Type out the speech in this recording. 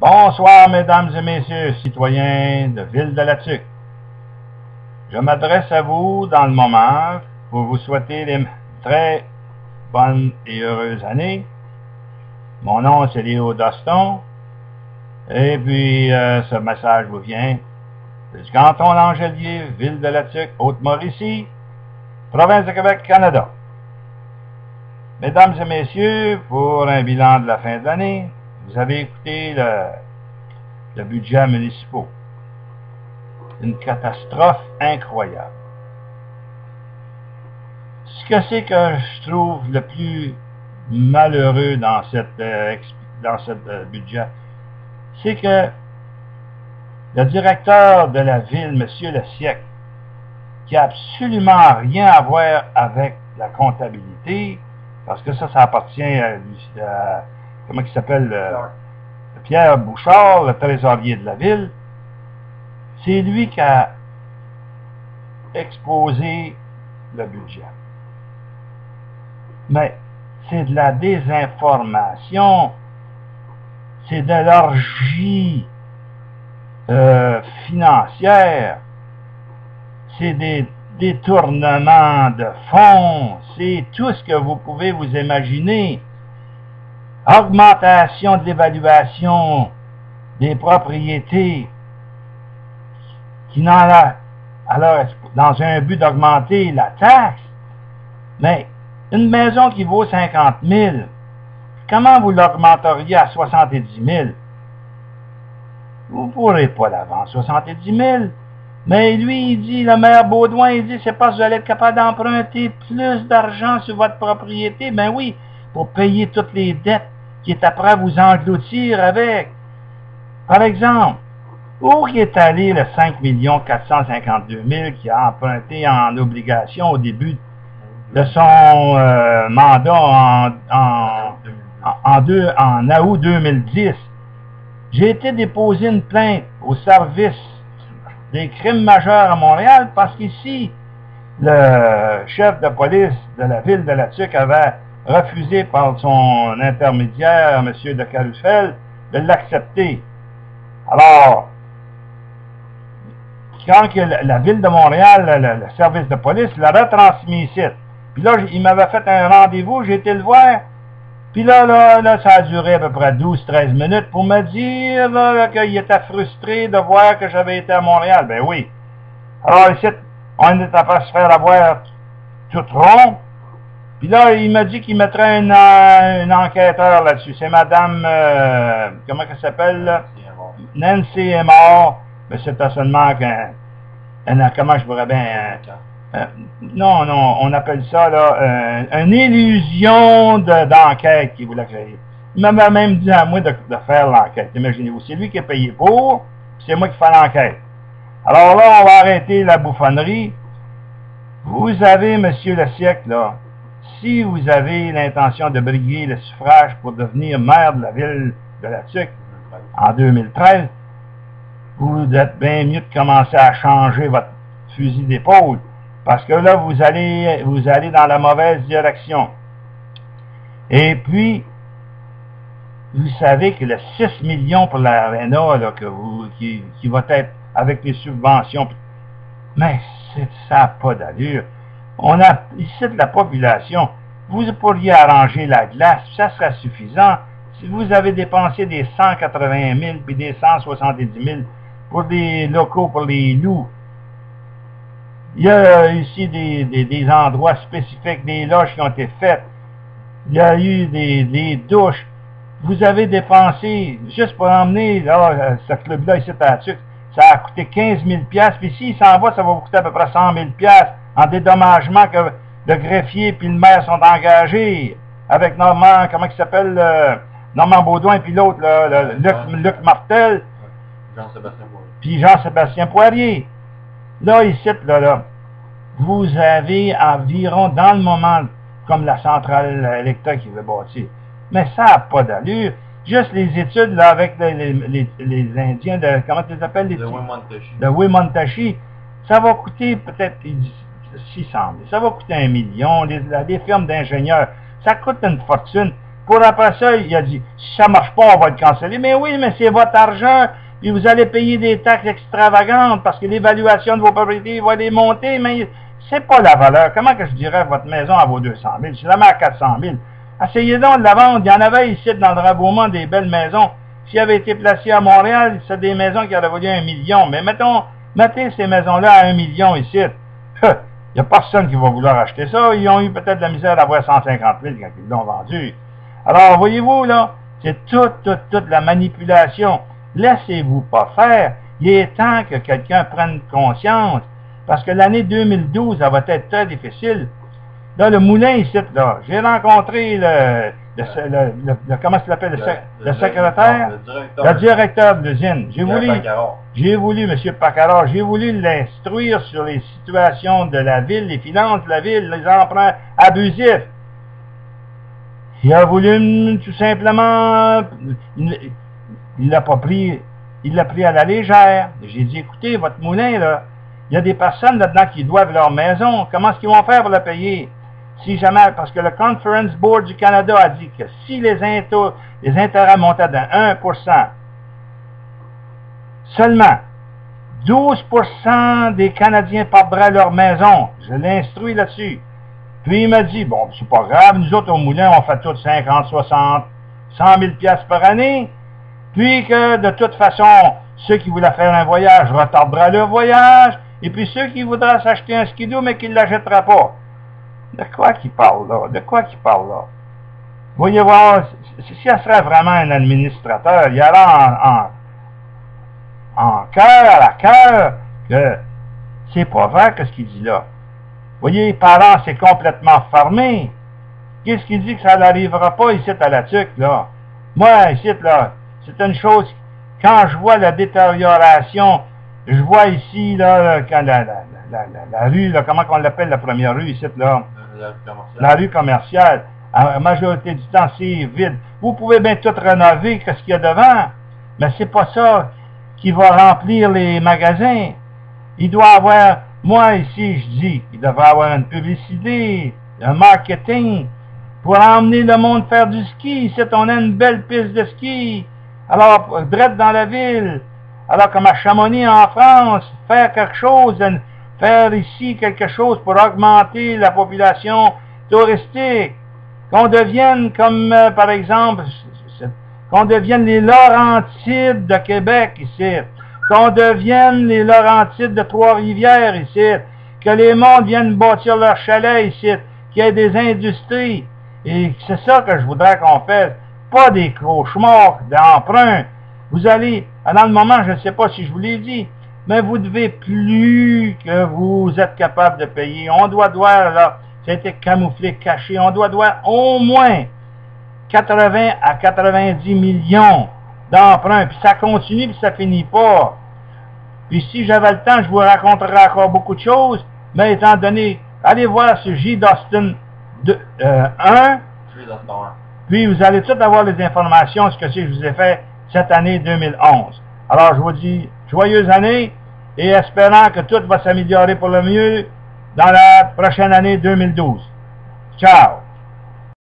Bonsoir, mesdames et messieurs, citoyens de Ville-de-la-Tuque. Je m'adresse à vous dans le moment pour vous souhaiter des très bonnes et heureuses années. Mon nom, c'est Léo Doston. Et puis, ce message vous vient du canton l'Angelier, Ville-de-la-Tuque, Haute-Mauricie, province de Québec, Canada. Mesdames et messieurs, pour un bilan de la fin de l'année, vous avez écouté le budget municipal. Une catastrophe incroyable. Ce que c'est que je trouve le plus malheureux dans cette budget, c'est que le directeur de la ville, M. Lesiècle, qui n'a absolument rien à voir avec la comptabilité, parce que ça appartient à comment il s'appelle, Pierre Bouchard, le trésorier de la ville. C'est lui qui a exposé le budget. Mais c'est de la désinformation, c'est de l'orgie financière, c'est des détournements de fonds, c'est tout ce que vous pouvez vous imaginer. Augmentation de l'évaluation des propriétés qui n'en a, alors, dans un but d'augmenter la taxe, mais une maison qui vaut 50 000, comment vous l'augmenteriez à 70 000? Vous ne pourrez pas la vendre 70 000. Mais lui, il dit, le maire Baudouin, il dit, c'est parce que vous allez être capable d'emprunter plus d'argent sur votre propriété. Ben oui, pour payer toutes les dettes qui est après à vous engloutir avec. Par exemple, où est allé le 5 452 000 qui a emprunté en obligation au début de son mandat en août 2010? J'ai été déposer une plainte au service des crimes majeurs à Montréal parce qu'ici, le chef de police de la ville de la Tuque avait refusé par son intermédiaire, M. de Carufel, de l'accepter. Alors, quand la ville de Montréal, le service de police, l'a retransmis ici. Puis là, il m'avait fait un rendez-vous, j'ai été le voir. Puis là, ça a duré à peu près 12-13 minutes pour me dire qu'il était frustré de voir que j'avais été à Montréal. Ben oui. Alors ici, on était à se faire avoir tout rond. Puis là, il m'a dit qu'il mettrait un enquêteur là-dessus. C'est madame, comment elle s'appelle? Nancy est mort. Mais c'était seulement comment je pourrais bien... non, on appelle ça là, une illusion d'enquête qu'il voulait créer. Il m'avait même dit à moi de faire l'enquête. Imaginez-vous, c'est lui qui est payé pour, puis c'est moi qui fais l'enquête. Alors là, on va arrêter la bouffonnerie. Vous avez, monsieur Lesiècle, là, si vous avez l'intention de briguer le suffrage pour devenir maire de la ville de la Tuque en 2013, vous êtes bien mieux de commencer à changer votre fusil d'épaule. Parce que là, vous allez dans la mauvaise direction. Et puis, vous savez que le 6 millions pour l'aréna, qui va être avec les subventions, mais ça n'a pas d'allure. On a ici de la population, vous pourriez arranger la glace, ça serait suffisant. Si vous avez dépensé des 180 000 puis des 170 000 pour des locaux, pour les loups, il y a ici des endroits spécifiques, des loges qui ont été faites. Il y a eu des douches. Vous avez dépensé, juste pour emmener là, ce club-là ici à la Tuque, ça a coûté 15 000 $. Puis s'il s'en va, ça va vous coûter à peu près 100 000 $ en dédommagement que le greffier puis le maire sont engagés avec Normand, comment il s'appelle, Normand Baudouin, puis l'autre, Luc Martel. Jean-Sébastien Poirier. Puis Jean-Sébastien Poirier. Là, ici, vous avez environ, dans le moment, comme la centrale électrique qui veut bâtir. Mais ça n'a pas d'allure. Juste les études, là, avec les Indiens de, comment tu les appelles? De Wemontashi. Ça va coûter peut-être 600 000. Ça va coûter 1 million. Les firmes d'ingénieurs, ça coûte une fortune. Pour après ça, il a dit, si ça marche pas, on va le canceller. Mais oui, mais c'est votre argent, puis vous allez payer des taxes extravagantes parce que l'évaluation de vos propriétés va les monter, mais c'est pas la valeur. Comment que je dirais votre maison à vaut 200 000? C'est la à 400 000. Essayez donc de la vendre. Il y en avait ici dans le Drabeaumont des belles maisons. S'il avait été placé à Montréal, c'est des maisons qui auraient valu 1 million. Mais mettez ces maisons-là à 1 million ici. Il n'y a personne qui va vouloir acheter ça. Ils ont eu peut-être de la misère d'avoir 150 000 quand ils l'ont vendu. Alors, voyez-vous, là, c'est toute la manipulation. Laissez-vous pas faire. Il est temps que quelqu'un prenne conscience. Parce que l'année 2012, ça va être très difficile. Là, le moulin ici, là, j'ai rencontré comment ça s'appelle, le secrétaire, le directeur de l'usine. J'ai voulu, M. Paccaro, j'ai voulu l'instruire sur les situations de la ville, les finances de la ville, les emprunts abusifs. Il a voulu tout simplement, il l'a pas pris, il l'a pris à la légère. J'ai dit, écoutez, votre moulin, là, il y a des personnes là-dedans qui doivent leur maison. Comment est-ce qu'ils vont faire pour la payer? Si jamais, parce que le Conference Board du Canada a dit que si les intérêts montaient de 1%, seulement 12% des Canadiens perdraient leur maison. Je l'ai instruit là-dessus. Puis il m'a dit, bon, c'est pas grave, nous autres au moulin, on fait tout 50, 60, 100 000 piastres par année. Puis que de toute façon, ceux qui voulaient faire un voyage retarderaient leur voyage. Et puis ceux qui voudraient s'acheter un skidoo, mais qui ne l'achèteraient pas. De quoi qu'il parle là? De quoi qu'il parle là? Voyez voir, si ça serait vraiment un administrateur, il y aurait en cœur, à la cœur, que c'est pas vrai que ce qu'il dit là. Voyez, parlant, c'est complètement fermé. Qu'est-ce qu'il dit que ça n'arrivera pas ici à la TUC, là? Moi, ici, là, c'est une chose, quand je vois la détérioration, je vois ici, là, quand la rue, là, comment on l'appelle la première rue ici, là? La rue commerciale. La majorité du temps, c'est vide. Vous pouvez bien tout rénover, qu'est-ce qu'il y a devant, mais c'est pas ça qui va remplir les magasins. Il doit avoir, moi ici, je dis, il devrait avoir une publicité, un marketing, pour emmener le monde faire du ski. Ici, on a une belle piste de ski. Alors, direct dans la ville. Alors, comme à Chamonix, en France, faire quelque chose, faire ici quelque chose pour augmenter la population touristique. Qu'on devienne comme, par exemple, qu'on devienne les Laurentides de Québec ici. Qu'on devienne les Laurentides de Trois-Rivières ici. Que les mondes viennent bâtir leurs chalets ici. Qu'il y ait des industries. Et c'est ça que je voudrais qu'on fasse. Pas des cauchemars d'emprunt. Vous allez, dans le moment, je ne sais pas si je vous l'ai dit, mais vous devez plus que vous êtes capable de payer. On doit là, ça a été camouflé, caché, on doit au moins 80 à 90 millions d'emprunts. Puis ça continue, puis ça finit pas. Puis si j'avais le temps, je vous raconterais encore beaucoup de choses, mais étant donné, allez voir ce J. Dustin 1, puis vous allez tout avoir les informations, ce que je vous ai fait cette année 2011. Alors, je vous dis, joyeuse année, et espérant que tout va s'améliorer pour le mieux dans la prochaine année 2012. Ciao!